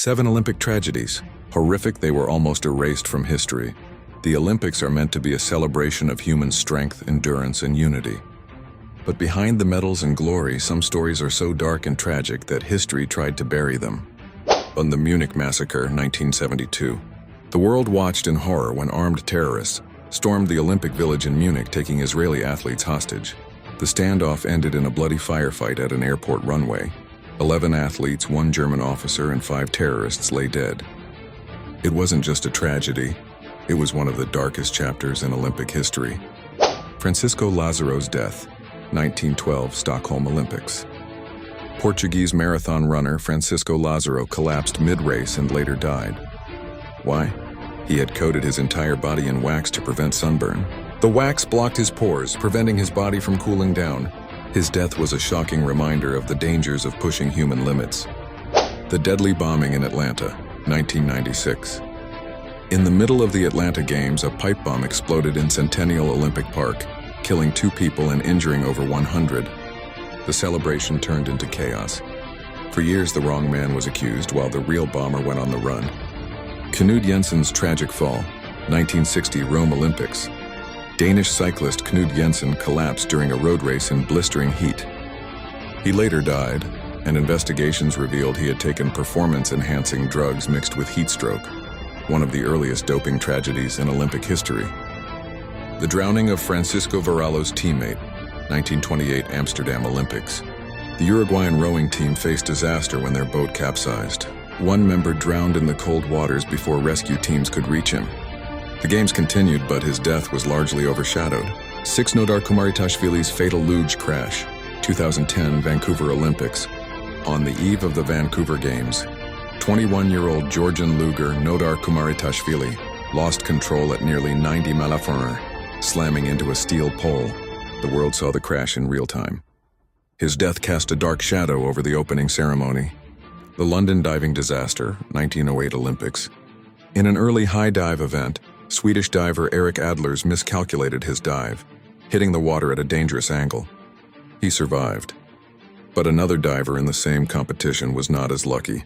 7 Olympic tragedies. Horrific, they were almost erased from history. The Olympics are meant to be a celebration of human strength, endurance, and unity. But behind the medals and glory, some stories are so dark and tragic that history tried to bury them. On the Munich Massacre, 1972, the world watched in horror when armed terrorists stormed the Olympic Village in Munich, taking Israeli athletes hostage. The standoff ended in a bloody firefight at an airport runway. 11 athletes, 1 German officer, and 5 terrorists lay dead. It wasn't just a tragedy, it was one of the darkest chapters in Olympic history. Francisco Lázaro's death, 1912 Stockholm Olympics. Portuguese marathon runner Francisco Lázaro collapsed mid-race and later died. Why? He had coated his entire body in wax to prevent sunburn. The wax blocked his pores, preventing his body from cooling down. His death was a shocking reminder of the dangers of pushing human limits. The deadly bombing in Atlanta, 1996. In the middle of the Atlanta Games, a pipe bomb exploded in Centennial Olympic Park, killing 2 people and injuring over 100. The celebration turned into chaos. For years, the wrong man was accused while the real bomber went on the run. Knud Jensen's tragic fall, 1960 Rome Olympics. Danish cyclist Knud Jensen collapsed during a road race in blistering heat. He later died, and investigations revealed he had taken performance-enhancing drugs mixed with heat stroke, one of the earliest doping tragedies in Olympic history. The drowning of Francisco Varallo's teammate, 1928 Amsterdam Olympics. The Uruguayan rowing team faced disaster when their boat capsized. 1 member drowned in the cold waters before rescue teams could reach him. The games continued, but his death was largely overshadowed. 6 Nodar Kumaritashvili's fatal luge crash, 2010 Vancouver Olympics. On the eve of the Vancouver Games, 21-year-old Georgian luger Nodar Kumaritashvili lost control at nearly 90 Malafoner, slamming into a steel pole. The world saw the crash in real time. His death cast a dark shadow over the opening ceremony. The London diving disaster, 1908 Olympics. In an early high dive event, Swedish diver Eric Adlers miscalculated his dive, hitting the water at a dangerous angle. He survived. But another diver in the same competition was not as lucky.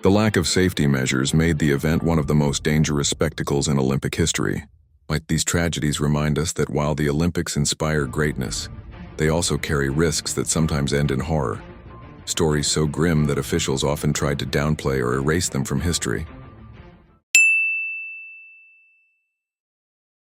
The lack of safety measures made the event one of the most dangerous spectacles in Olympic history. Like these tragedies remind us that while the Olympics inspire greatness, they also carry risks that sometimes end in horror. Stories so grim that officials often tried to downplay or erase them from history.